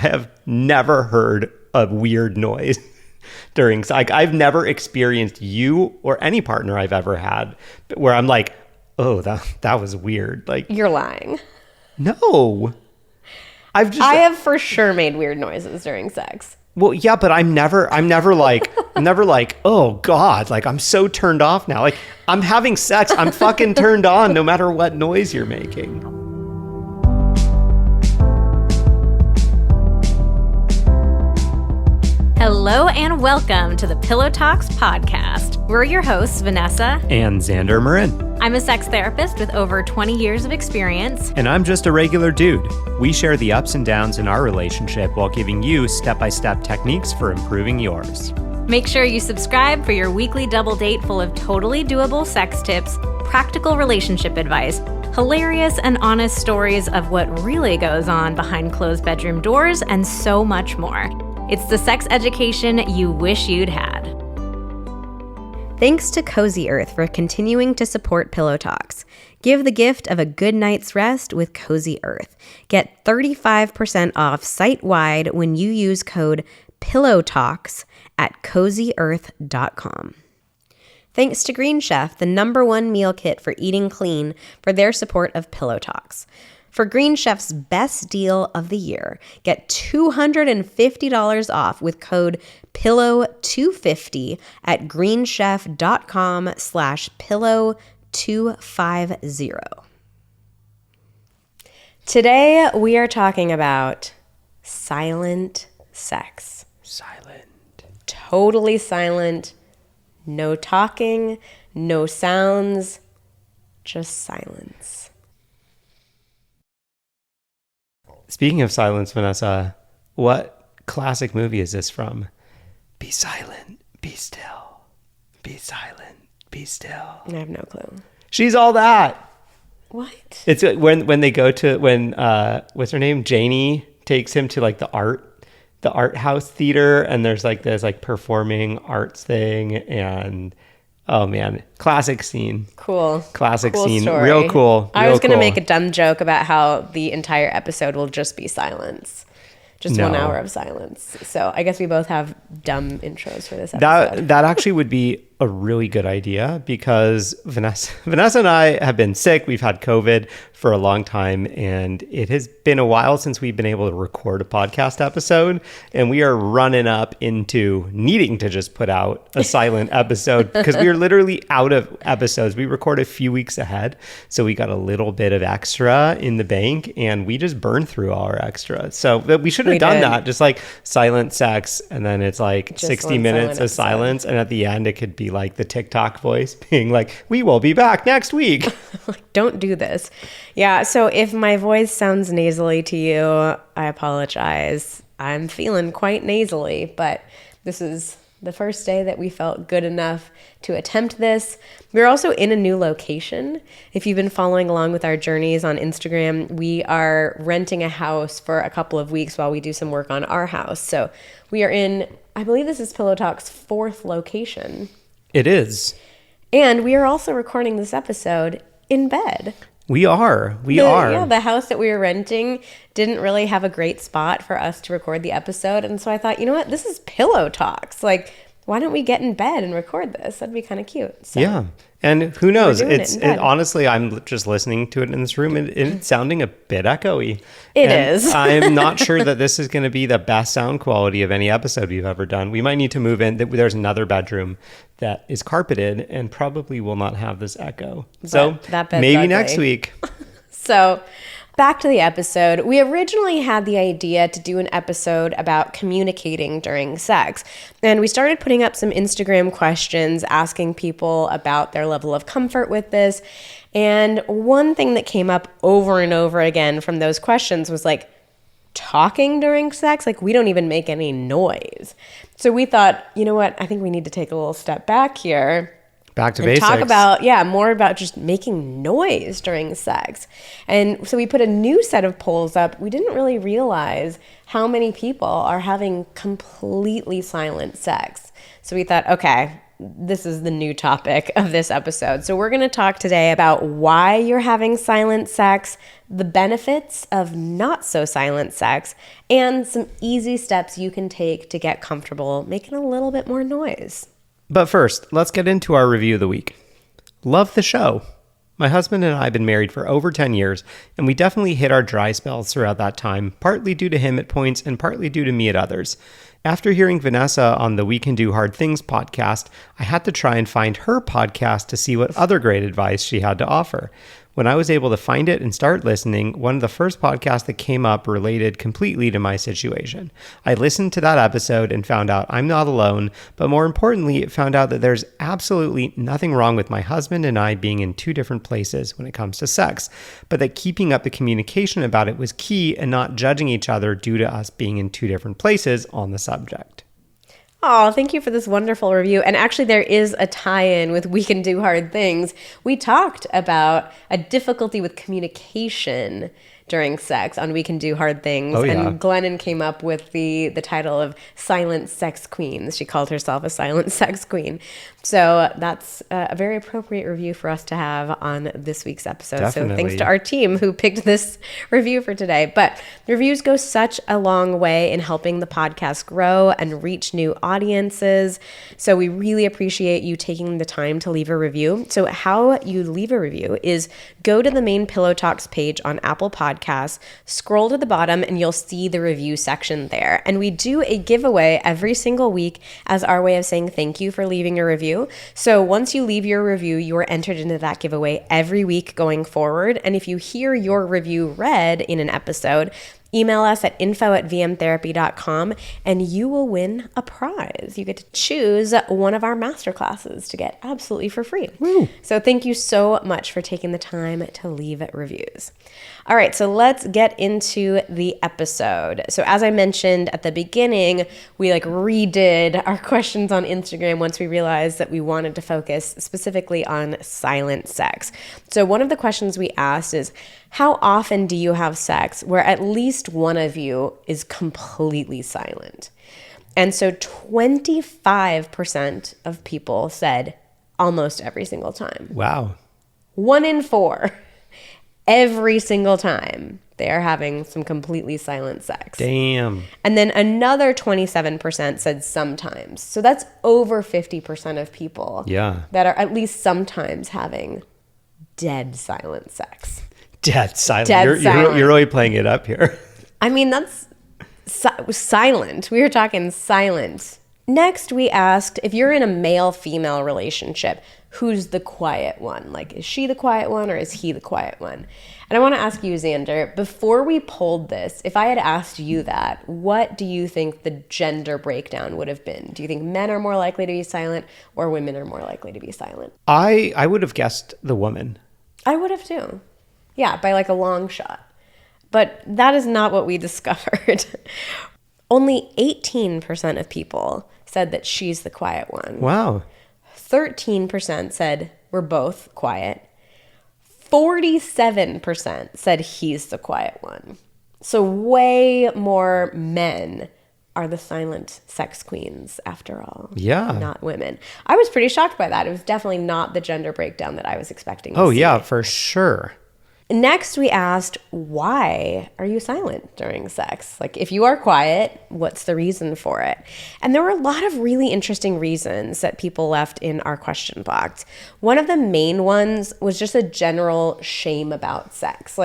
have never heard a weird noise during sex. I've never experienced you or any partner I've ever had where I'm like, oh, that was weird. Like, you're lying. No. I have for sure made weird noises during sex. Well, yeah, but I'm never like, oh God, like I'm so turned off now. Like I'm having sex. I'm fucking turned on no matter what noise you're making. Hello and welcome to the Pillow Talks podcast. We're your hosts, Vanessa and Xander Marin. I'm a sex therapist with over 20 years of experience. And I'm just a regular dude. We share the ups and downs in our relationship while giving you step-by-step techniques for improving yours. Make sure you subscribe for your weekly double date full of totally doable sex tips, practical relationship advice, hilarious and honest stories of what really goes on behind closed bedroom doors, and so much more. It's the sex education you wish you'd had. Thanks to Cozy Earth for continuing to support Pillow Talks. Give the gift of a good night's rest with Cozy Earth. Get 35% off site-wide when you use code PILLOWTALKS at CozyEarth.com. Thanks to Green Chef, the #1 meal kit for eating clean, for their support of Pillow Talks. For Green Chef's best deal of the year, get $250 off with code PILLOW250 at greenchef.com/pillow250. Today, we are talking about silent sex. Silent. Totally silent. No talking, no sounds, just silence. Speaking of silence, Vanessa, what classic movie is this from? Be silent, be still. Be silent, be still. I have no clue. She's All That. What? It's when they go to, what's her name? Janie takes him to like the art house theater, and there's like this like performing arts thing, and oh man, classic scene. Cool. Classic cool scene. Story. Real cool. I was going to make a dumb joke about how the entire episode will just be silence. Just 1 hour of silence. So I guess we both have dumb intros for this episode. That actually would be a really good idea, because Vanessa and I have been sick. We've had COVID for a long time, and it has been a while since we've been able to record a podcast episode, and we are running up into needing to just put out a silent episode because we are literally out of episodes. We record a few weeks ahead, so we got a little bit of extra in the bank, and we just burned through all our extra. So we should have done that, just like silent sex, and then it's like just 60 minutes of silence, and at the end it could be like the TikTok voice being like, we will be back next week. Don't do this. Yeah, so if my voice sounds nasally to you, I apologize. I'm feeling quite nasally, but this is the first day that we felt good enough to attempt this. We're also in a new location. If you've been following along with our journeys on Instagram, we are renting a house for a couple of weeks while we do some work on our house. So we are in, I believe this is Pillow Talk's 4th location. It is. And we are also recording this episode in bed. We are. Yeah, the house that we were renting didn't really have a great spot for us to record the episode. And so I thought, you know what? This is Pillow Talks. Like, why don't we get in bed and record this? That'd be kind of cute. So yeah. And who knows? Honestly, I'm just listening to it in this room, and it's sounding a bit echoey. It is. I'm not sure that this is going to be the best sound quality of any episode we've ever done. We might need to move in. There's another bedroom that is carpeted and probably will not have this echo. So maybe next week. So back to the episode. We originally had the idea to do an episode about communicating during sex. And we started putting up some Instagram questions, asking people about their level of comfort with this. And one thing that came up over and over again from those questions was like, talking during sex? Like, we don't even make any noise. So we thought, you know what? I think we need to take a little step back here. Back to and basics. Talk about, more about just making noise during sex. And so we put a new set of polls up. We didn't really realize how many people are having completely silent sex. So we thought, okay, this is the new topic of this episode. So we're going to talk today about why you're having silent sex, the benefits of not so silent sex, and some easy steps you can take to get comfortable making a little bit more noise. But first, let's get into our review of the week. Love the show. My husband and I have been married for over 10 years, and we definitely hit our dry spells throughout that time, partly due to him at points and partly due to me at others. After hearing Vanessa on the We Can Do Hard Things podcast, I had to try and find her podcast to see what other great advice she had to offer. When I was able to find it and start listening, one of the first podcasts that came up related completely to my situation. I listened to that episode and found out I'm not alone, but more importantly, it found out that there's absolutely nothing wrong with my husband and I being in two different places when it comes to sex, but that keeping up the communication about it was key and not judging each other due to us being in two different places on the subject. Oh, thank you for this wonderful review. And actually, there is a tie-in with We Can Do Hard Things. We talked about a difficulty with communication during sex on We Can Do Hard Things. Oh, yeah. And Glennon came up with the title of Silent Sex Queens. She called herself a silent sex queen. So that's a very appropriate review for us to have on this week's episode. Definitely. So thanks to our team who picked this review for today. But reviews go such a long way in helping the podcast grow and reach new audiences. So we really appreciate you taking the time to leave a review. So how you leave a review is go to the main Pillow Talks page on Apple Podcasts, scroll to the bottom, and you'll see the review section there. And we do a giveaway every single week as our way of saying thank you for leaving a review. So once you leave your review, you are entered into that giveaway every week going forward. And if you hear your review read in an episode, email us at info@vmtherapy.com and you will win a prize. You get to choose one of our masterclasses to get absolutely for free. Woo. So thank you so much for taking the time to leave reviews. All right, so let's get into the episode. So as I mentioned at the beginning, we redid our questions on Instagram once we realized that we wanted to focus specifically on silent sex. So one of the questions we asked is, how often do you have sex where at least one of you is completely silent? And so 25% of people said almost every single time. Wow. 1 in 4. Every single time they are having some completely silent sex. Damn. And then another 27% said sometimes. So that's over 50% of people that are at least sometimes having dead silent sex. Dead silent. Dead silent. You're really playing it up here. I mean, that's silent. We were talking silent. Next, we asked, if you're in a male-female relationship, who's the quiet one? Is she the quiet one or is he the quiet one? And I want to ask you, Xander, before we polled this, if I had asked you that, what do you think the gender breakdown would have been? Do you think men are more likely to be silent or women are more likely to be silent? I would have guessed the woman. I would have too. Yeah, by a long shot. But that is not what we discovered. Only 18% of people said that she's the quiet one. Wow. 13% said we're both quiet. 47% said he's the quiet one. So way more men are the silent sex queens after all. Yeah. Not women. I was pretty shocked by that. It was definitely not the gender breakdown that I was expecting to see. Oh, yeah, for sure. Next, we asked, why are you silent during sex? If you are quiet, what's the reason for it? And there were a lot of really interesting reasons that people left in our question box. One of the main ones was just a general shame about sex.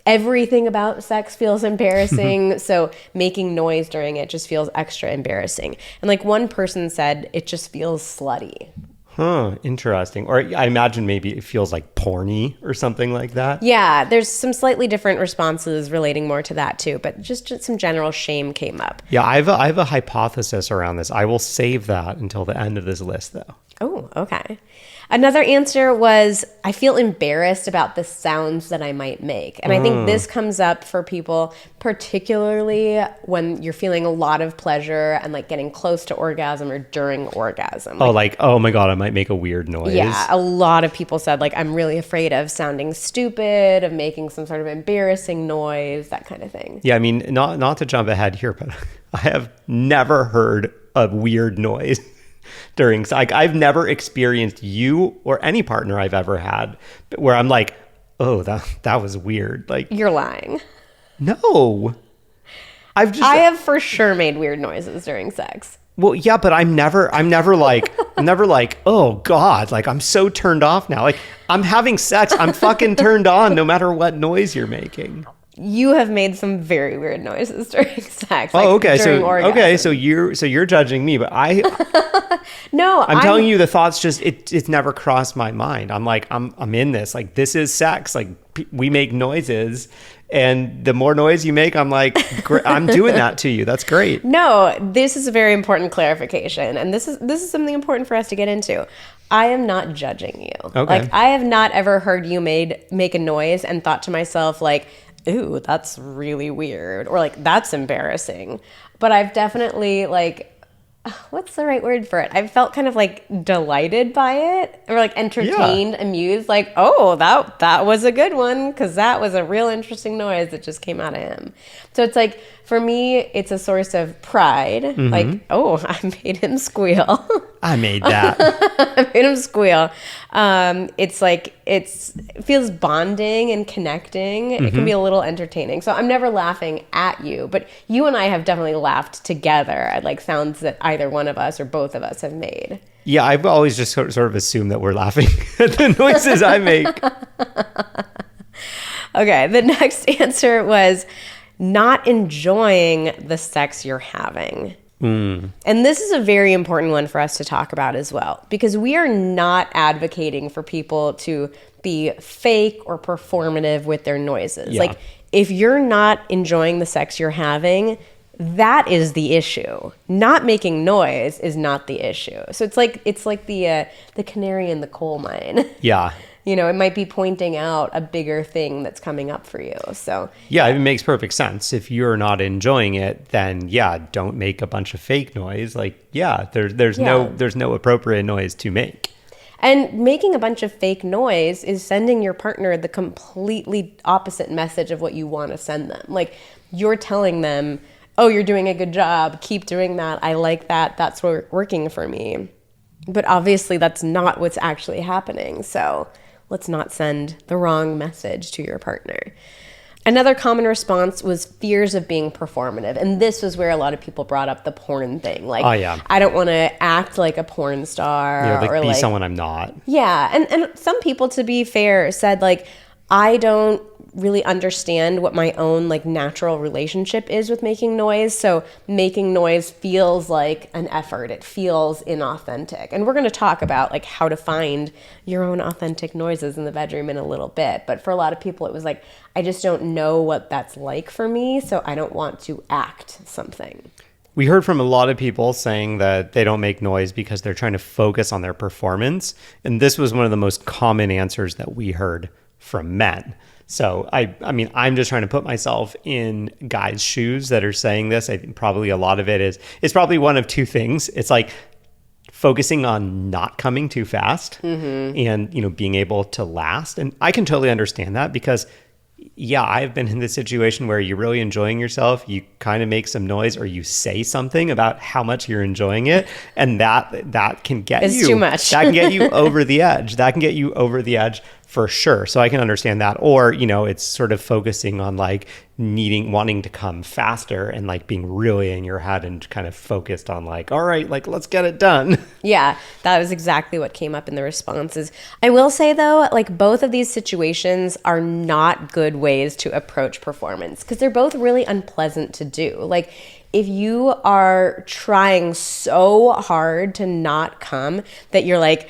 Everything about sex feels embarrassing, so making noise during it just feels extra embarrassing. And one person said, it just feels slutty. Huh, interesting. Or I imagine maybe it feels like porny or something like that. Yeah, there's some slightly different responses relating more to that too, but just some general shame came up. Yeah, I have a hypothesis around this. I will save that until the end of this list, though. Oh, okay. Another answer was, I feel embarrassed about the sounds that I might make. And I think this comes up for people, particularly when you're feeling a lot of pleasure and getting close to orgasm or during orgasm. Oh my God, I might make a weird noise. Yeah, a lot of people said, I'm really afraid of sounding stupid, of making some sort of embarrassing noise, that kind of thing. Yeah, I mean, not to jump ahead here, but I have never heard a weird noise. during, like, I've never experienced you or any partner I've ever had where I'm like, oh, that was weird. Like, You're lying. no. I have for sure made weird noises during sex. Well, yeah, but I'm never like, oh God, like I'm so turned off now. Like I'm having sex. I'm fucking turned on no matter what noise you're making. You have made some very weird noises during sex. Oh, okay. During orgasm. So you're judging me, but No, I'm telling you the thoughts just, it's never crossed my mind. I'm like, I'm in this, like, this is sex. Like we make noises. And the more noise you make, I'm like, I'm doing that to you. That's great. No, this is a very important clarification. And this is something important for us to get into. I am not judging you. Okay. Like, I have not ever heard you make a noise and thought to myself, like, ooh, that's really weird. Or like, that's embarrassing. But I've definitely, like, what's the right word for it? I felt kind of like delighted by it, or like entertained, amused, like, oh, that was a good one, because that was a real interesting noise that just came out of him. So it's like, for me, it's a source of pride. Mm-hmm. Like, oh, I made him squeal. I made that. I made him squeal. It's like, it feels bonding and connecting. Mm-hmm. It can be a little entertaining. So I'm never laughing at you, but you and I have definitely laughed together at like sounds that either one of us or both of us have made. Yeah, I've always just sort of assumed that we're laughing at the noises I make. Okay, the next answer was not enjoying the sex you're having. And this is a very important one for us to talk about as well, because we are not advocating for people to be fake or performative with their noises. Yeah. Like, if you're not enjoying the sex you're having, that is the issue. Not making noise is not the issue. So it's like the canary in the coal mine. Yeah. You know, it might be pointing out a bigger thing that's coming up for you. So yeah, it makes perfect sense. If you're not enjoying it, then yeah, don't make a bunch of fake noise. Like, yeah, there's no appropriate noise to make. And making a bunch of fake noise is sending your partner the completely opposite message of what you want to send them. Like, you're telling them, oh, you're doing a good job, keep doing that, I like that, that's working for me. But obviously that's not what's actually happening. So let's not send the wrong message to your partner. Another common response was fears of being performative. And this was where a lot of people brought up the porn thing. Like, I don't want to act like a porn star. Yeah, or be someone I'm not. Yeah. And some people, to be fair, said, like, I don't really understand what my own like natural relationship is with making noise. So making noise feels like an effort. It feels inauthentic. And we're going to talk about like how to find your own authentic noises in the bedroom in a little bit. But for a lot of people, it was like, I just don't know what that's like for me. So I don't want to act something. We heard from a lot of people saying that they don't make noise because they're trying to focus on their performance. And this was one of the most common answers that we heard from men. So I mean, I'm just trying to put myself in guys' shoes that are saying this. I think probably a lot of it it's probably one of two things. It's like focusing on not coming too fast and, you know, being able to last. And I can totally understand that because, yeah, I've been in this situation where you're really enjoying yourself. You kind of make some noise or you say something about how much you're enjoying it. And that can get it's too much. That can get you over the edge. That can get you over the edge for sure. So I can understand that. Or, you know, it's sort of focusing on like wanting to come faster and like being really in your head and kind of focused on like, all right, like let's get it done. Yeah, that was exactly what came up in the responses. I will say though, like both of these situations are not good ways to approach performance because they're both really unpleasant to do. Like if you are trying so hard to not come that you're like,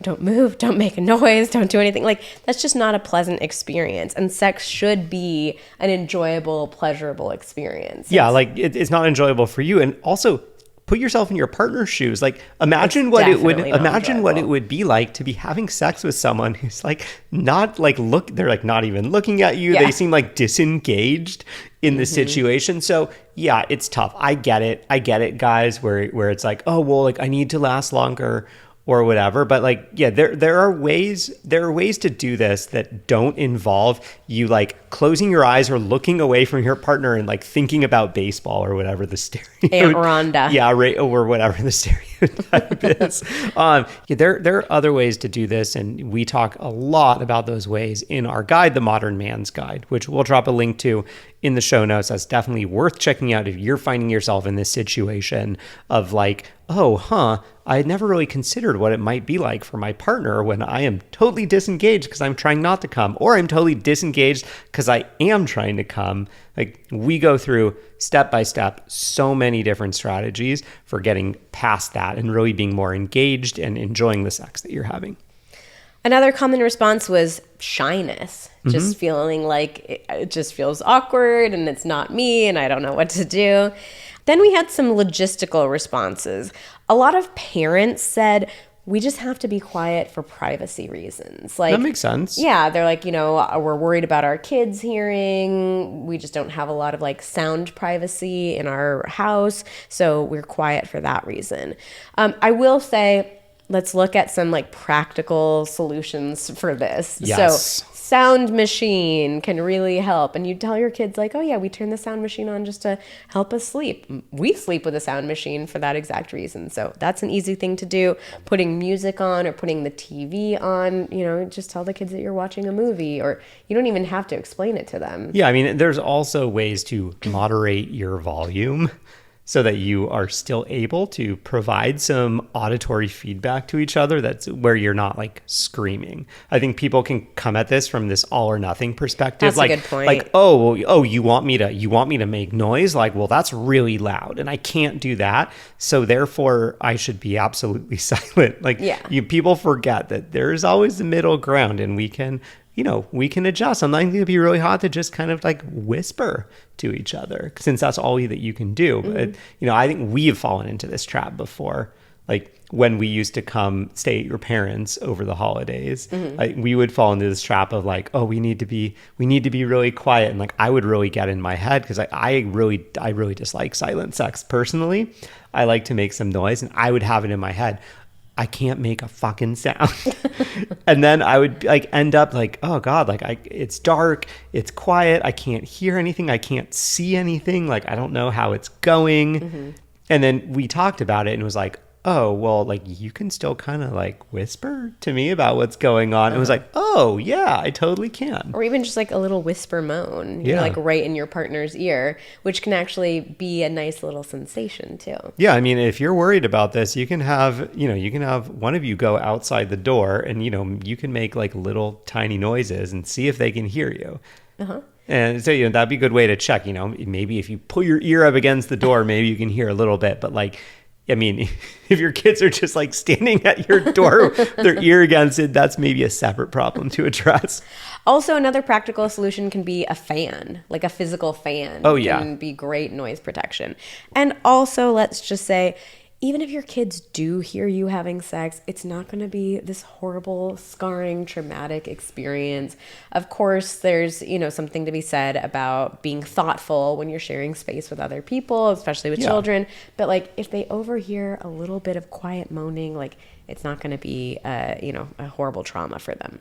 don't move, don't make a noise, don't do anything. Like, that's just not a pleasant experience. And sex should be an enjoyable, pleasurable experience. Yeah, like it's not enjoyable for you. And also put yourself in your partner's shoes. Like imagine what it would be like to be having sex with someone who's like not like they're like not even looking at you. Yeah. They seem like disengaged in the situation. So yeah, it's tough. I get it, guys, where it's like, oh well, like I need to last longer. or whatever. But like, yeah, there are ways to do this that don't involve you like closing your eyes or looking away from your partner and like thinking about baseball or whatever the stereotype. Aunt Rhonda. Yeah, right, or whatever the stereotype is. Yeah, there are other ways to do this, and we talk a lot about those ways in our guide, The Modern Man's Guide, which we'll drop a link to in the show notes. That's definitely worth checking out if you're finding yourself in this situation of like, I had never really considered what it might be like for my partner when I am totally disengaged because I'm trying not to come, or I'm totally disengaged because I am trying to come. Like, we go through step by step so many different strategies for getting past that and really being more engaged and enjoying the sex that you're having. Another common response was shyness, just feeling like it just feels awkward and it's not me and I don't know what to do. Then we had some logistical responses. A lot of parents said, we just have to be quiet for privacy reasons. Like, that makes sense. Yeah, they're like, we're worried about our kids hearing. We just don't have a lot of like sound privacy in our house. So we're quiet for that reason. I will say, let's look at some like practical solutions for this. Yes. So sound machine can really help. And you tell your kids like, oh yeah, we turn the sound machine on just to help us sleep. We sleep with a sound machine for that exact reason. So that's an easy thing to do. Putting music on or putting the TV on, just tell the kids that you're watching a movie, or you don't even have to explain it to them. Yeah, I mean, there's also ways to moderate your volume so that you are still able to provide some auditory feedback to each other. That's where you're not like screaming. I think people can come at this from this all or nothing perspective. That's a good point. Like, you want me to make noise? Like, well, that's really loud and I can't do that. So therefore I should be absolutely silent. Like, people forget that there's always the middle ground, and we can adjust. Sometimes it can be really hot to just kind of like whisper to each other, since that's all that you can do. But, I think we have fallen into this trap before. Like, when we used to come stay at your parents over the holidays, like, we would fall into this trap of like, we need to be really quiet. And like, I would really get in my head because I really dislike silent sex personally. I like to make some noise, and I would have it in my head, I can't make a fucking sound. And then I would like end up like, oh God, like it's dark, it's quiet, I can't hear anything, I can't see anything, like I don't know how it's going. And then we talked about it and it was like, oh, well, like you can still kind of like whisper to me about what's going on. It was like, oh yeah, I totally can. Or even just like a little whisper moan, like right in your partner's ear, which can actually be a nice little sensation too. Yeah, I mean, if you're worried about this, you can have one of you go outside the door and, you can make like little tiny noises and see if they can hear you. And so, that'd be a good way to check, maybe if you pull your ear up against the door, maybe you can hear a little bit, but like, I mean, if your kids are just like standing at your door with their ear against it, that's maybe a separate problem to address. Also, another practical solution can be a fan, like a physical fan. Oh, yeah. Can be great noise protection. And also, let's just say, even if your kids do hear you having sex, it's not going to be this horrible, scarring, traumatic experience. Of course, there's, something to be said about being thoughtful when you're sharing space with other people, especially with children. But like, if they overhear a little bit of quiet moaning, like it's not going to be, a horrible trauma for them.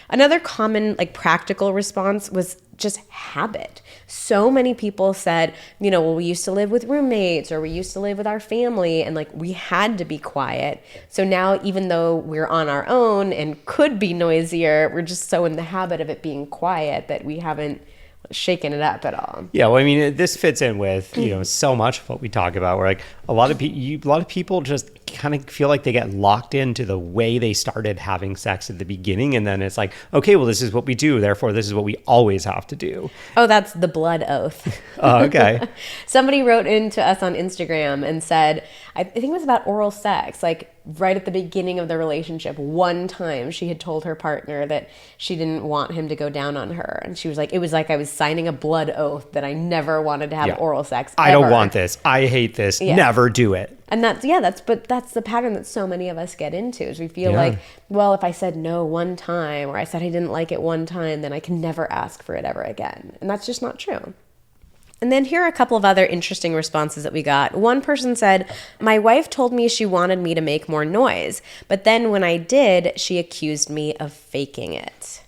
Another common, like practical response was just habit. So many people said, well, we used to live with roommates or we used to live with our family and like we had to be quiet. So now, even though we're on our own and could be noisier, we're just so in the habit of it being quiet that we haven't shaken it up at all. Yeah, well, I mean, this fits in with so much of what we talk about. Where like a lot of people just kind of feel like they get locked into the way they started having sex at the beginning, and then it's like, okay, well, this is what we do, therefore this is what we always have to do. Oh, that's the blood oath. Oh, okay. Somebody wrote into us on Instagram and said, I think it was about oral sex, like right at the beginning of the relationship, one time she had told her partner that she didn't want him to go down on her. And she was like, it was like I was signing a blood oath that I never wanted to have oral sex ever. I don't want this. I hate this. Yeah. Never do it. And that's the pattern that so many of us get into, is we feel like, well, if I said no one time, or I said I didn't like it one time, then I can never ask for it ever again. And that's just not true. And then here are a couple of other interesting responses that we got. One person said, my wife told me she wanted me to make more noise, but then when I did, she accused me of faking it.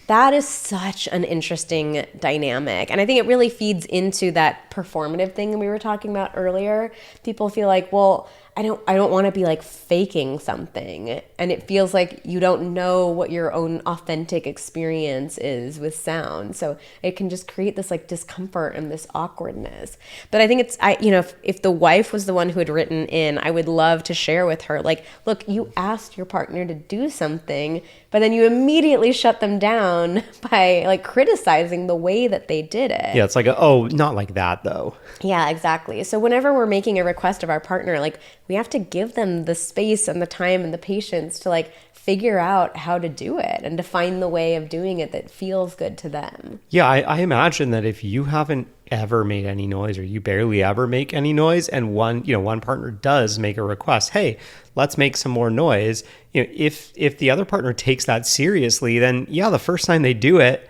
That is such an interesting dynamic. And I think it really feeds into that performative thing we were talking about earlier. People feel like, well, I don't want to be like faking something. And it feels like you don't know what your own authentic experience is with sound. So it can just create this like discomfort and this awkwardness. But I think if the wife was the one who had written in, I would love to share with her, like, look, you asked your partner to do something, but then you immediately shut them down by like criticizing the way that they did it. Yeah, it's like, oh, not like that though. Yeah, exactly. So whenever we're making a request of our partner, like we have to give them the space and the time and the patience to like figure out how to do it and to find the way of doing it that feels good to them. Yeah, I imagine that if you haven't ever made any noise or you barely ever make any noise and one partner does make a request, hey, let's make some more noise. If the other partner takes that seriously, then yeah, the first time they do it,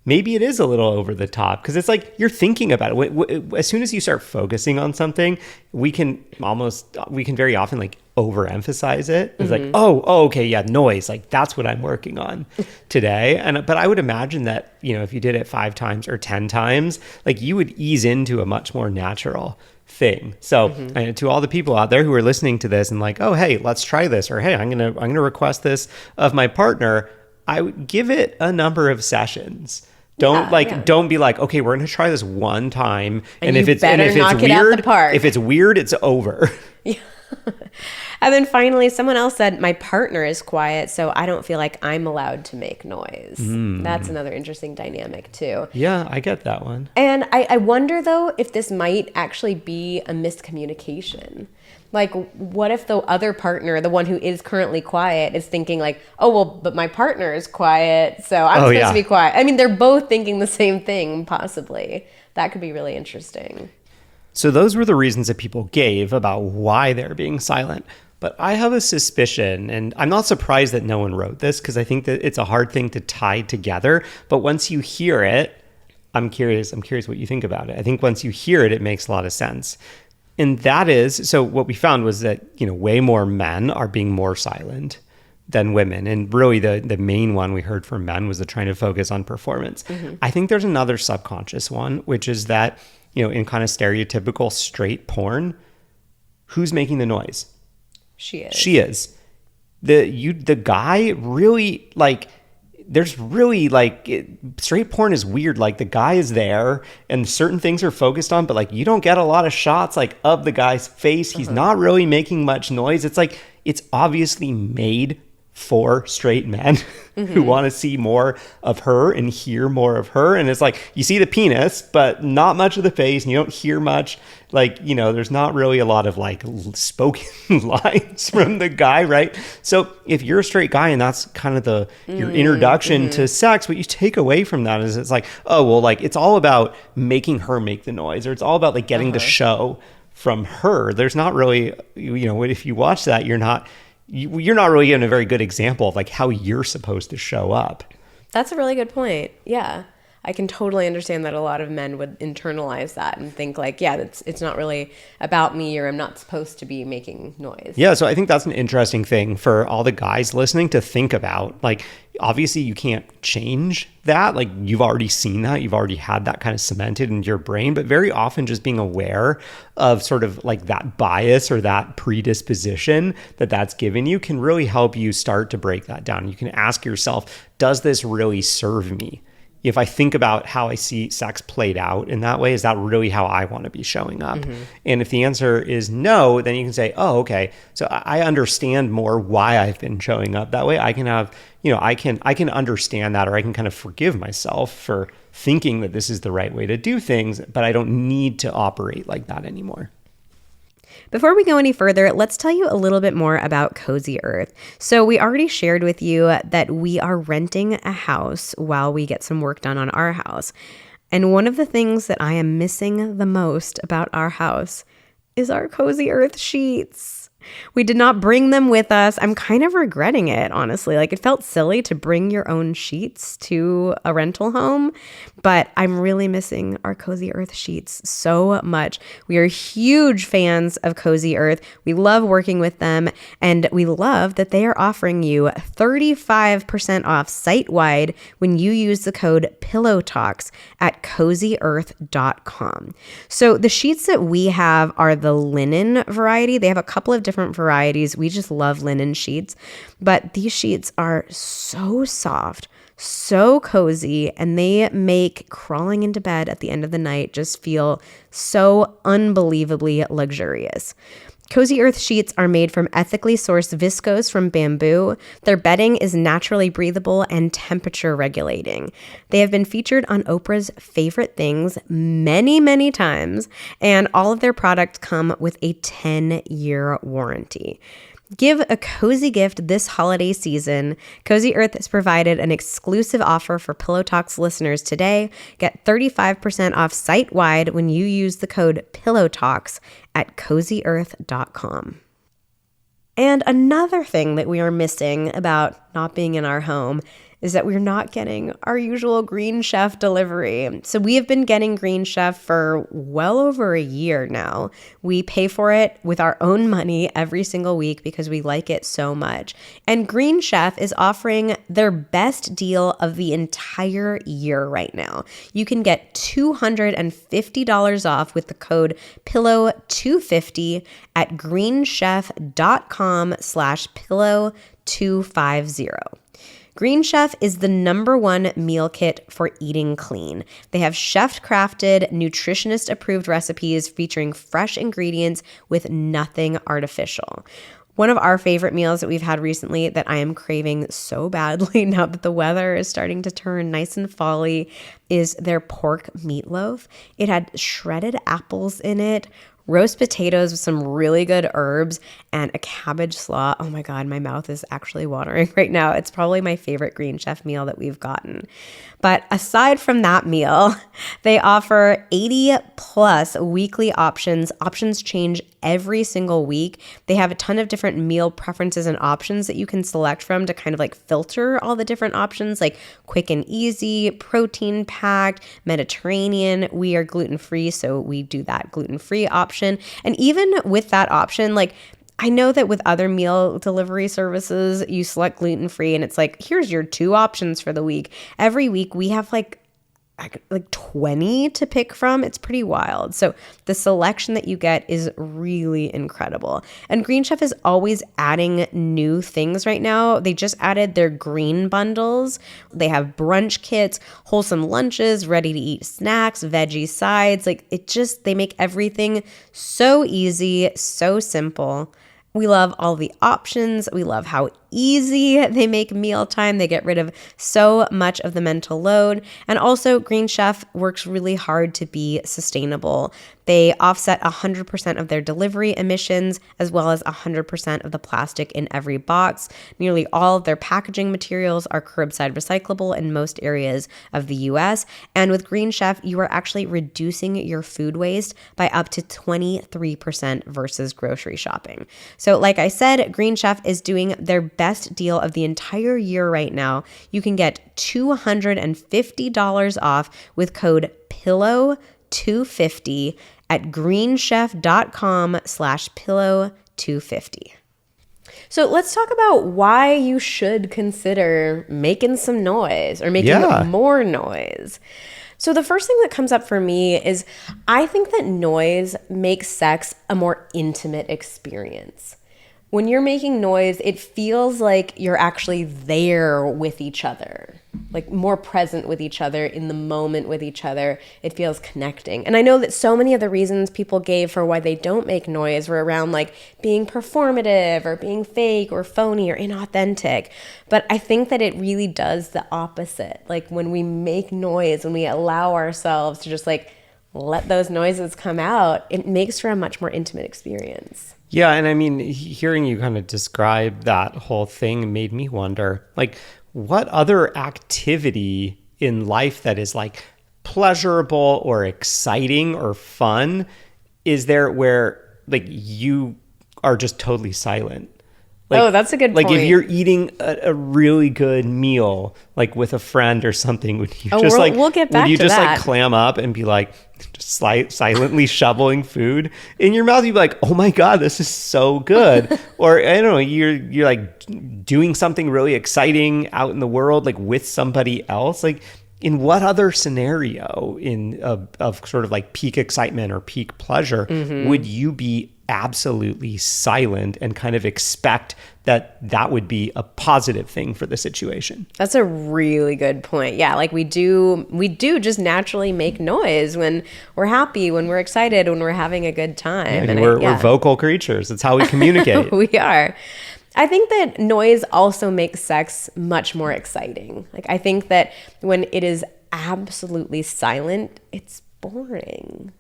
maybe it is a little over the top because it's like you're thinking about it. As soon as you start focusing on something, we can very often like overemphasize it. It's like, oh, okay, yeah, noise. Like that's what I'm working on today. But I would imagine that, if you did it 5 times or 10 times, like you would ease into a much more natural thing. So to all the people out there who are listening to this and like, oh, hey, let's try this, or hey, I'm gonna request this of my partner, I would give it a number of sessions. Don't be like, okay, we're going to try this one time. And if it's weird, it's over. Yeah. And then finally, someone else said, my partner is quiet, so I don't feel like I'm allowed to make noise. That's another interesting dynamic too. Yeah, I get that one. And I wonder though, if this might actually be a miscommunication. Like, what if the other partner, the one who is currently quiet, is thinking like, oh, well, but my partner is quiet, so I'm supposed to be quiet. I mean, they're both thinking the same thing, possibly. That could be really interesting. So those were the reasons that people gave about why they're being silent. But I have a suspicion, and I'm not surprised that no one wrote this because I think that it's a hard thing to tie together. But once you hear it, I'm curious what you think about it. I think once you hear it, it makes a lot of sense. And that is, so what we found was that, way more men are being more silent than women. And really the main one we heard from men was the trying to focus on performance. I think there's another subconscious one, which is that, in kind of stereotypical straight porn, who's making the noise? She is. The guy really there's really straight porn is weird. Like the guy is there and certain things are focused on, but like you don't get a lot of shots like of the guy's face. He's not really making much noise. It's like, it's obviously made for straight men who want to see more of her and hear more of her. And it's like, you see the penis, but not much of the face, and you don't hear much. There's not really a lot of spoken lines from the guy, right? So if you're a straight guy and that's kind of your introduction to sex, what you take away from that is it's like, oh, well, it's all about making her make the noise, or it's all about getting the show from her. There's not really, if you watch that, you're not really given a very good example of how you're supposed to show up. That's a really good point. Yeah. I can totally understand that a lot of men would internalize that and think it's not really about me, or I'm not supposed to be making noise. Yeah. So I think that's an interesting thing for all the guys listening to think about. Obviously you can't change that. You've already seen that. You've already had that kind of cemented into your brain, but very often just being aware of sort of that bias or that predisposition that's given you can really help you start to break that down. You can ask yourself, does this really serve me? If I think about how I see sex played out in that way, is that really how I want to be showing up? And if the answer is no, then you can say, oh, okay, so I understand more why I've been showing up that way. I can have, I can understand that, or I can kind of forgive myself for thinking that this is the right way to do things, but I don't need to operate like that anymore. Before we go any further, let's tell you a little bit more about Cozy Earth. So we already shared with you that we are renting a house while we get some work done on our house. And one of the things that I am missing the most about our house is our Cozy Earth sheets. We did not bring them with us. I'm kind of regretting it, honestly. Like, it felt silly to bring your own sheets to a rental home, but I'm really missing our Cozy Earth sheets so much. We are huge fans of Cozy Earth. We love working with them, and we love that they are offering you 35% off site-wide when you use the code PillowTalks at CozyEarth.com. So the sheets that we have are the linen variety. They have a couple of different varieties. We just love linen sheets, but these sheets are so soft, so cozy, and they make crawling into bed at the end of the night just feel so unbelievably luxurious. Cozy Earth sheets are made from ethically sourced viscose from bamboo. Their bedding is naturally breathable and temperature regulating. They have been featured on Oprah's Favorite Things many, many times, and all of their products come with a 10-year warranty. Give a cozy gift this holiday season. Cozy Earth has provided an exclusive offer for Pillow Talks listeners today. Get 35% off site-wide when you use the code PillowTalks at CozyEarth.com. And another thing that we are missing about not being in our home is that we're not getting our usual Green Chef delivery. So we have been getting Green Chef for well over a year now. We pay for it with our own money every single week because we like it so much. And Green Chef is offering their best deal of the entire year right now. You can get $250 off with the code PILLOW250 at greenchef.com/pillow250. Green Chef is the #1 meal kit for eating clean. They have chef-crafted, nutritionist-approved recipes featuring fresh ingredients with nothing artificial. One of our favorite meals that we've had recently that I am craving so badly now that the weather is starting to turn nice and fall-y is their pork meatloaf. It had shredded apples in it, roast potatoes with some really good herbs, and a cabbage slaw. Oh my God, my mouth is actually watering right now. It's probably my favorite Green Chef meal that we've gotten. But aside from that meal, they offer 80 plus weekly options. Options change every single week. They have a ton of different meal preferences and options that you can select from to kind of like filter all the different options, like quick and easy, protein packed, Mediterranean. We are gluten-free, so we do that gluten-free option. And even with that option, like, I know that with other meal delivery services, you select gluten-free and it's like, here's your 2 options for the week. Every week we have like 20 to pick from. It's pretty wild. So the selection that you get is really incredible. And Green Chef is always adding new things right now. They just added their green bundles. They have brunch kits, wholesome lunches, ready to eat snacks, veggie sides. They make everything so easy, so simple. We love all the options. We love how easy they make mealtime. They get rid of so much of the mental load. And also, Green Chef works really hard to be sustainable. They offset 100% of their delivery emissions, as well as 100% of the plastic in every box. Nearly all of their packaging materials are curbside recyclable in most areas of the US. And with Green Chef, you are actually reducing your food waste by up to 23% versus grocery shopping. So like I said, Green Chef is doing their best deal of the entire year right now. You can get $250 off with code PILLOW250 at greenchef.com/pillow250. So let's talk about why you should consider making some noise or making more noise. So the first thing that comes up for me is I think that noise makes sex a more intimate experience. When you're making noise, it feels like you're actually there with each other, like more present with each other, in the moment with each other. It feels connecting. And I know that so many of the reasons people gave for why they don't make noise were around like being performative or being fake or phony or inauthentic. But I think that it really does the opposite. Like when we make noise, when we allow ourselves to just like let those noises come out, it makes for a much more intimate experience. Yeah, and I mean, hearing you kind of describe that whole thing made me wonder, like, what other activity in life that is like pleasurable or exciting or fun is there where like you are just totally silent. Oh, that's a good like point. if you're eating a really good meal, like with a friend or something, would you we'll get back would you to just that. like clam up and be like just silently shoveling food in your mouth? You'd be like, oh my God, this is so good. Or I don't know, you're like doing something really exciting out in the world, like with somebody else. Like in what other scenario of sort of like peak excitement or peak pleasure would you be absolutely silent and kind of expect that would be a positive thing for the situation? That's a really good point. Yeah, like we do just naturally make noise when we're happy, when we're excited, when we're having a good time. And we're vocal creatures. It's how we communicate. We are. I think that noise also makes sex much more exciting. Like I think that when it is absolutely silent, it's boring.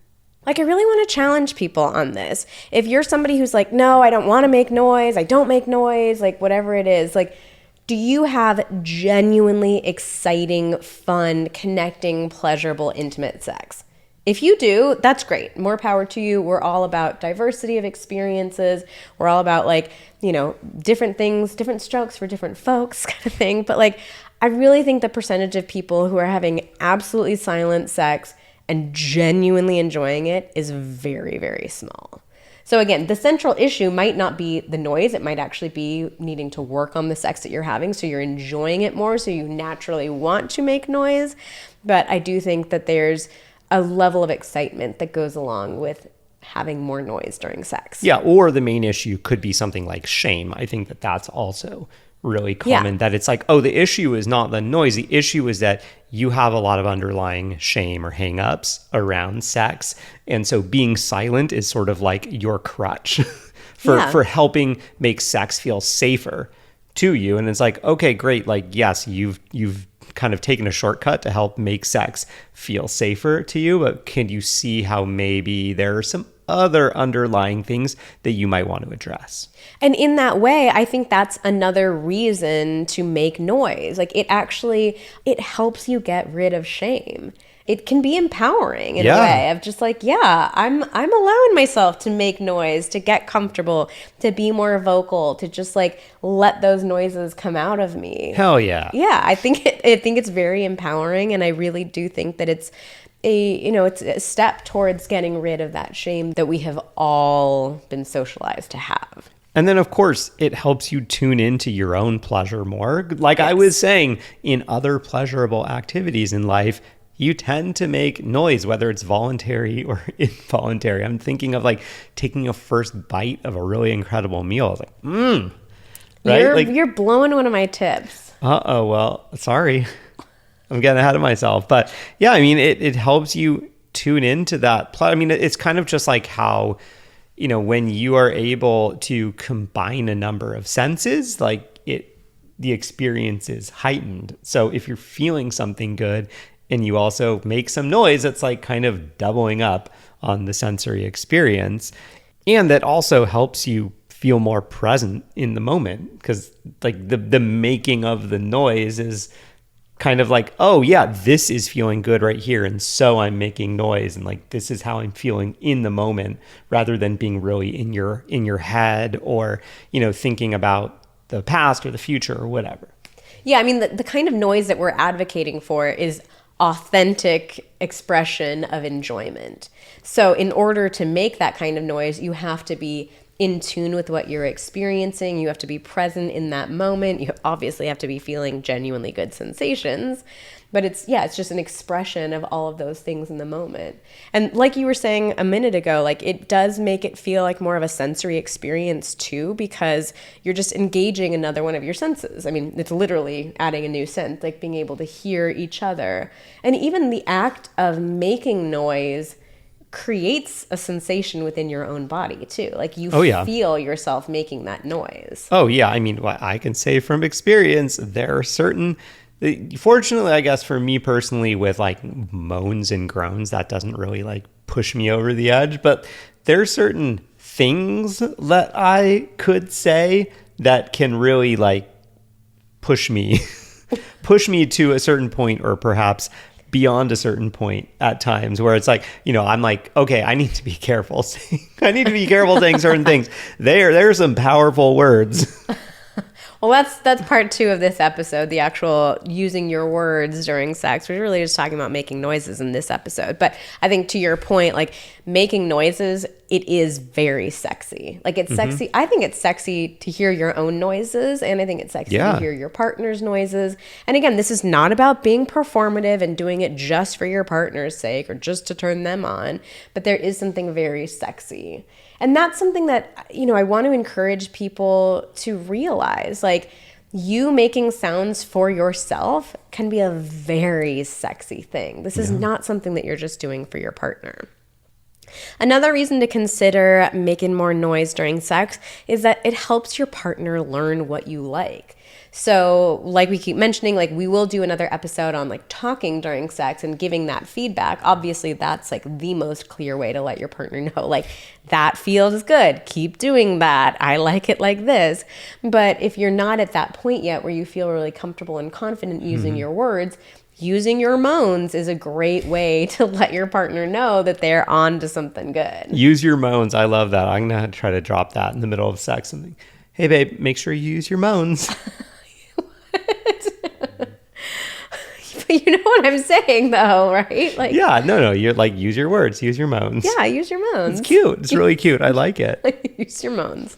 Like, I really want to challenge people on this. If you're somebody who's like, no, I don't want to make noise, I don't make noise, like whatever it is, like, do you have genuinely exciting, fun, connecting, pleasurable, intimate sex? If you do, that's great. More power to you. We're all about diversity of experiences. We're all about like, you know, different things, different strokes for different folks kind of thing. But like, I really think the percentage of people who are having absolutely silent sex and genuinely enjoying it is very, very small. So again, the central issue might not be the noise. It might actually be needing to work on the sex that you're having so you're enjoying it more, so you naturally want to make noise. But I do think that there's a level of excitement that goes along with having more noise during sex. Yeah, or the main issue could be something like shame. I think that that's also really common, that it's like, oh, the issue is not the noise. The issue is that you have a lot of underlying shame or hangups around sex. And so being silent is sort of like your crutch for helping make sex feel safer to you. And it's like, okay, great. Like, yes, you've kind of taken a shortcut to help make sex feel safer to you, but can you see how maybe there are some other underlying things that you might want to address? And in that way, I think that's another reason to make noise. Like it helps you get rid of shame. It can be empowering in a way of just like, I'm allowing myself to make noise, to get comfortable, to be more vocal, to just like let those noises come out of me. Hell yeah. Yeah, I think it's very empowering, and I really do think that it's a step towards getting rid of that shame that we have all been socialized to have. And then, of course, it helps you tune into your own pleasure more. Like I was saying, in other pleasurable activities in life, you tend to make noise, whether it's voluntary or involuntary. I'm thinking of like taking a first bite of a really incredible meal. I was like, right? You're blowing one of my tips. Uh-oh, well, sorry. I'm getting ahead of myself. But yeah, I mean, it helps you tune into that. I mean, it's kind of just like how, you know, when you are able to combine a number of senses, like the experience is heightened. So if you're feeling something good and you also make some noise, it's like kind of doubling up on the sensory experience. And that also helps you feel more present in the moment, because like the making of the noise is kind of like, oh yeah, this is feeling good right here, and so I'm making noise, and like this is how I'm feeling in the moment, rather than being really in your head, or, you know, thinking about the past or the future or whatever. Yeah, I mean, the kind of noise that we're advocating for is authentic expression of enjoyment. So in order to make that kind of noise, you have to be in tune with what you're experiencing. You have to be present in that moment. You obviously have to be feeling genuinely good sensations, but it's just an expression of all of those things in the moment. And like you were saying a minute ago, like it does make it feel like more of a sensory experience too, because you're just engaging another one of your senses. I mean, it's literally adding a new sense, like being able to hear each other. And even the act of making noise creates a sensation within your own body too. Like you feel yourself making that noise. Oh yeah. I mean, what I can say from experience, there are certain, fortunately, I guess for me personally, with like moans and groans, that doesn't really like push me over the edge, but there are certain things that I could say that can really like push me to a certain point, or perhaps beyond a certain point at times where it's like, I'm like, okay, I need to be careful. I need to be careful saying certain things. There are some powerful words. Well, that's part 2 of this episode, the actual using your words during sex. We're really just talking about making noises in this episode. But I think to your point, like making noises, it is very sexy. Like it's sexy. I think it's sexy to hear your own noises, and I think it's sexy to hear your partner's noises. And again, this is not about being performative and doing it just for your partner's sake or just to turn them on, but there is something very sexy. And that's something that, I want to encourage people to realize, like you making sounds for yourself can be a very sexy thing. This is not something that you're just doing for your partner. Another reason to consider making more noise during sex is that it helps your partner learn what you like. So like we keep mentioning, like we will do another episode on like talking during sex and giving that feedback. Obviously, that's like the most clear way to let your partner know, like that feels good. Keep doing that. I like it like this. But if you're not at that point yet where you feel really comfortable and confident using your words, using your moans is a great way to let your partner know that they're on to something good. Use your moans. I love that. I'm going to try to drop that in the middle of sex and think, hey, babe, make sure you use your moans. But you know what I'm saying, though, right? Like, yeah, no. You're like, use your words, use your moans. Yeah, use your moans. It's cute. It's really cute. I like it. Use your moans.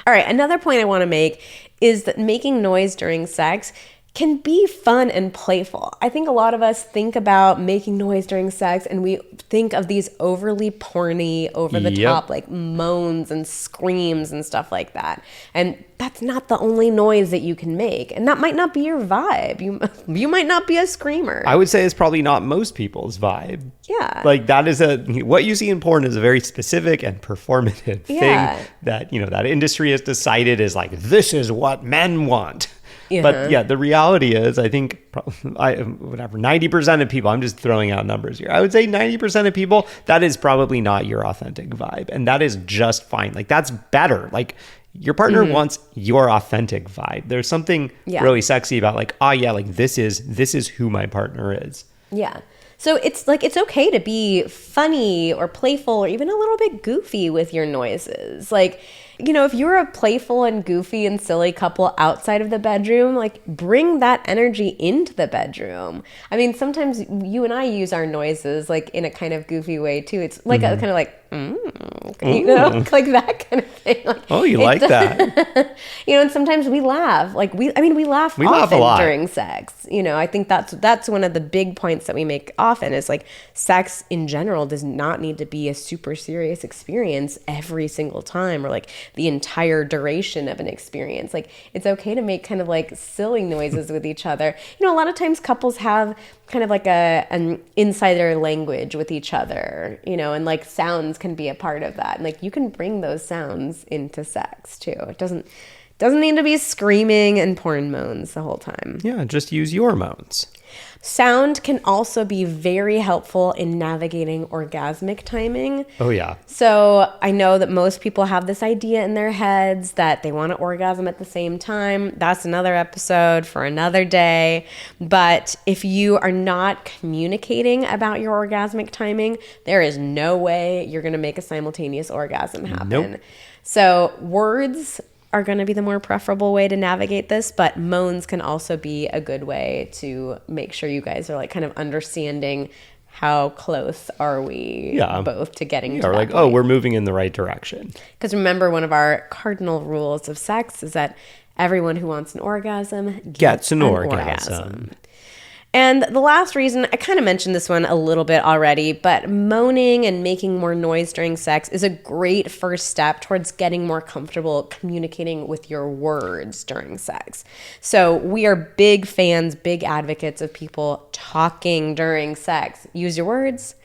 All right, another point I want to make is that making noise during sex can be fun and playful. I think a lot of us think about making noise during sex and we think of these overly porny, over the top, like moans and screams and stuff like that. And that's not the only noise that you can make. And that might not be your vibe. You might not be a screamer. I would say it's probably not most people's vibe. Yeah. Like that is what you see in porn is a very specific and performative thing that, that industry has decided is like, this is what men want. But yeah, the reality is, I think, 90% of people, I'm just throwing out numbers here. I would say 90% of people, that is probably not your authentic vibe. And that is just fine. Like, that's better. Like, your partner wants your authentic vibe. There's something really sexy about like, this is who my partner is. Yeah. So it's like, it's okay to be funny or playful or even a little bit goofy with your noises. Like, if you're a playful and goofy and silly couple outside of the bedroom, like bring that energy into the bedroom. I mean, sometimes you and I use our noises like in a kind of goofy way too. It's like a kind of like, like that kind of thing. Like, oh, you like that. And sometimes we laugh. Like we laugh often a lot during sex. I think that's one of the big points that we make often is like sex in general does not need to be a super serious experience every single time or like the entire duration of an experience. Like it's okay to make kind of like silly noises with each other. A lot of times couples have kind of like an insider language with each other, and like sounds can be a part of that. And like you can bring those sounds into sex too. It doesn't need to be screaming and porn moans the whole time. Yeah, just use your moans. Sound can also be very helpful in navigating orgasmic timing. Oh, yeah. So I know that most people have this idea in their heads that they want to orgasm at the same time. That's another episode for another day. But if you are not communicating about your orgasmic timing, there is no way you're going to make a simultaneous orgasm happen. Nope. So words are going to be the more preferable way to navigate this, but moans can also be a good way to make sure you guys are like kind of understanding how close are we both to getting to that like, point. oh, we're moving in the right direction. Because remember, one of our cardinal rules of sex is that everyone who wants an orgasm gets an orgasm. And the last reason, I kind of mentioned this one a little bit already, but moaning and making more noise during sex is a great first step towards getting more comfortable communicating with your words during sex. So we are big fans, big advocates of people talking during sex. Use your words,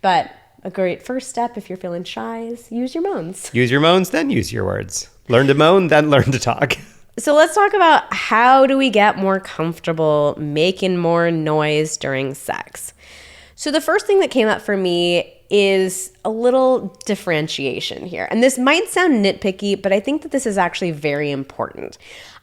but a great first step if you're feeling shy is use your moans. Use your moans, then use your words. Learn to moan, then learn to talk. So let's talk about how do we get more comfortable making more noise during sex. So the first thing that came up for me is a little differentiation here. And this might sound nitpicky, but I think that this is actually very important.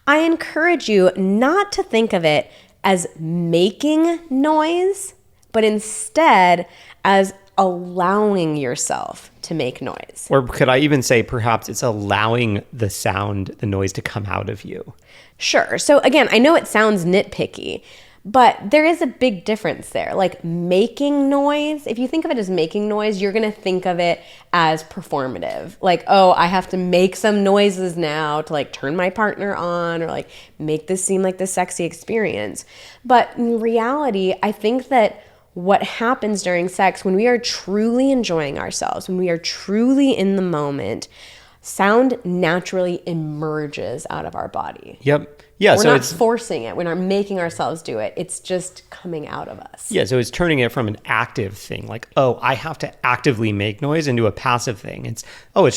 I encourage you not to think of it as making noise, but instead as allowing yourself to make noise. Or could I even say perhaps it's allowing the noise to come out of you? Sure. So again, I know it sounds nitpicky, but there is a big difference there. Like making noise, if you think of it as making noise, you're going to think of it as performative. Like, oh, I have to make some noises now to like turn my partner on or like make this seem like this sexy experience. But in reality, I think that what happens during sex when we are truly enjoying ourselves, when we are truly in the moment, sound naturally emerges out of our body. Yep. Yeah. We're not forcing it. We're not making ourselves do it. It's just coming out of us. Yeah. So it's turning it from an active thing, like, oh, I have to actively make noise, into a passive thing. It's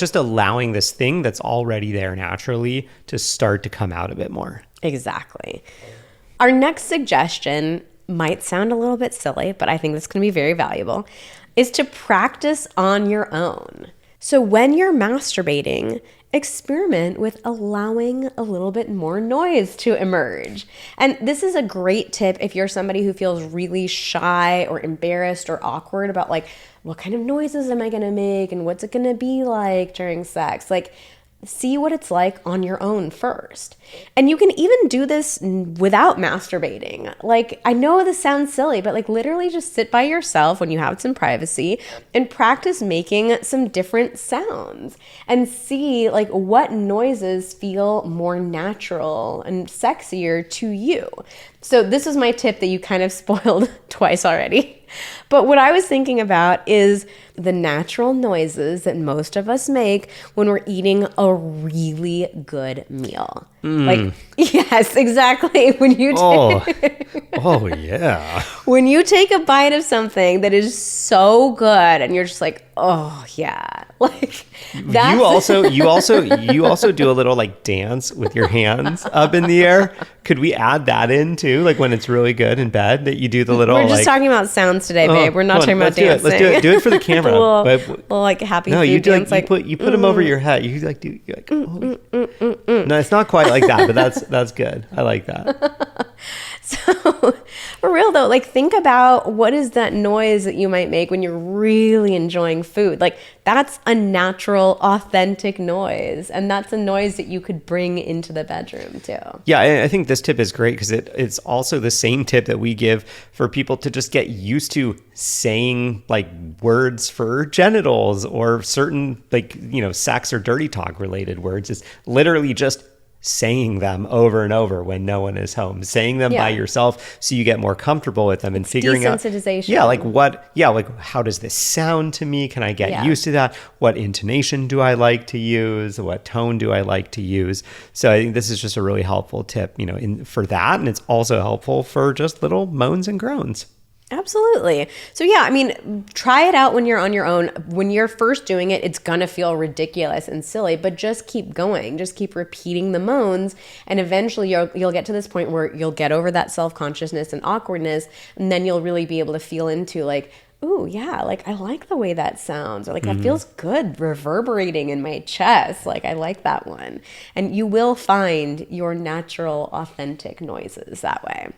just allowing this thing that's already there naturally to start to come out a bit more. Exactly. Our next suggestion might sound a little bit silly, but I think this is going to be very valuable, is to practice on your own. So when you're masturbating, experiment with allowing a little bit more noise to emerge. And this is a great tip if you're somebody who feels really shy or embarrassed or awkward about like, what kind of noises am I going to make and what's it going to be like during sex? Like, see what it's like on your own first. And you can even do this without masturbating. Like, I know this sounds silly, but like literally just sit by yourself when you have some privacy and practice making some different sounds and see like what noises feel more natural and sexier to you. So this is my tip that you kind of spoiled twice already. But what I was thinking about is the natural noises that most of us make when we're eating a really good meal. Like, yes, exactly. When you Oh yeah. when you take a bite of something that is so good and you're just like, oh yeah, like that's you also do a little like dance with your hands up in the air. Could we add that in too? Like when it's really good in bed, that you do the little. We're just talking about sounds today, babe. We're not talking about dancing. Let's do it. Do it for the camera. little like happy. No, food you do dance, like you put them over your head. You like do you like. No, it's not quite like that, but that's good. I like that. So for real though, like think about what is that noise that you might make when you're really enjoying food. Like that's a natural, authentic noise. And that's a noise that you could bring into the bedroom too. Yeah, I think this tip is great because it's also the same tip that we give for people to just get used to saying like words for genitals or certain like, sex or dirty talk related words. It's literally just saying them over and over when no one is home, saying them by yourself so you get more comfortable with them and figuring out like how does this sound to me? Can I get used to that? What intonation do I like to use? What tone do I like to use? So I think this is just a really helpful tip, for that. And it's also helpful for just little moans and groans. Absolutely. So yeah, I mean, try it out when you're on your own. When you're first doing it, it's going to feel ridiculous and silly, but just keep going. Just keep repeating the moans. And eventually you'll get to this point where you'll get over that self-consciousness and awkwardness. And then you'll really be able to feel into like, ooh, yeah, like I like the way that sounds. Or like that feels good reverberating in my chest. Like I like that one. And you will find your natural, authentic noises that way.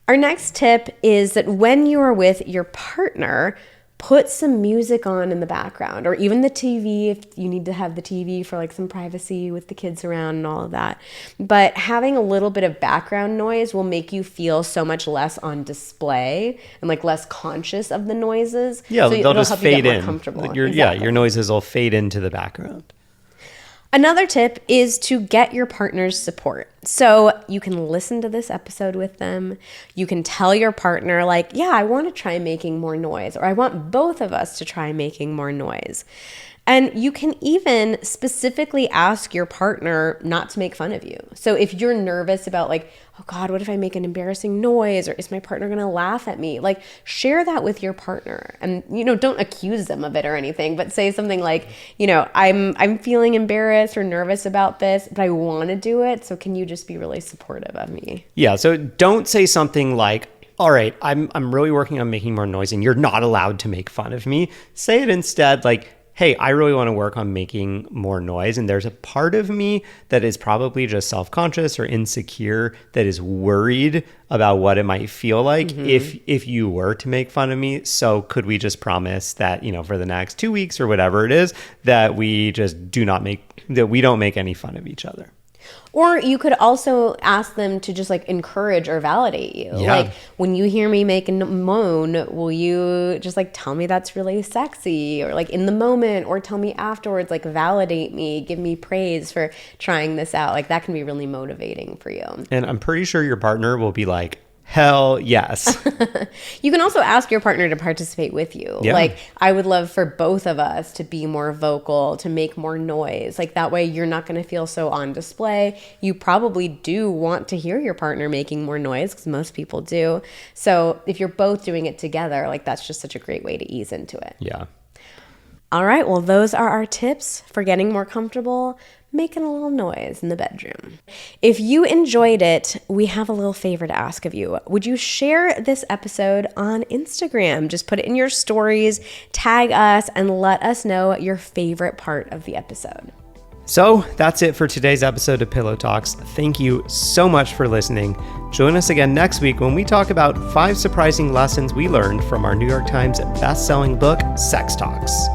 Our next tip is that when you are with your partner, put some music on in the background or even the TV if you need to have the TV for like some privacy with the kids around and all of that. But having a little bit of background noise will make you feel so much less on display and like less conscious of the noises. Yeah, so they'll just fade in. Exactly. Your noises will fade into the background. Another tip is to get your partner's support. So you can listen to this episode with them. You can tell your partner like, yeah, I want to try making more noise, or I want both of us to try making more noise. And you can even specifically ask your partner not to make fun of you. So if you're nervous about like, oh God, what if I make an embarrassing noise? Or is my partner going to laugh at me? Like share that with your partner and, don't accuse them of it or anything, but say something like, I'm feeling embarrassed or nervous about this, but I want to do it. So can you just be really supportive of me? Yeah. So don't say something like, all right, I'm really working on making more noise and you're not allowed to make fun of me. Say it instead like, hey, I really want to work on making more noise. And there's a part of me that is probably just self-conscious or insecure that is worried about what it might feel like if you were to make fun of me. So could we just promise that, for the next 2 weeks or whatever it is, that we just we don't make any fun of each other? Or you could also ask them to just encourage or validate you. Yeah. Like, when you hear me make a moan, will you just tell me that's really sexy, or in the moment, or tell me afterwards, validate me, give me praise for trying this out. That can be really motivating for you. And I'm pretty sure your partner will be like, hell yes. You can also ask your partner to participate with you. Yeah. I would love for both of us to be more vocal, to make more noise. That way you're not going to feel so on display. You probably do want to hear your partner making more noise, because most people do. So if you're both doing it together, that's just such a great way to ease into it. Yeah. All right, well, those are our tips for getting more comfortable making a little noise in the bedroom. If you enjoyed it, we have a little favor to ask of you. Would you share this episode on Instagram? Just put it in your stories, tag us, and let us know your favorite part of the episode. So that's it for today's episode of Pillow Talks. Thank you so much for listening. Join us again next week when we talk about 5 surprising lessons we learned from our New York Times best-selling book, Sex Talks.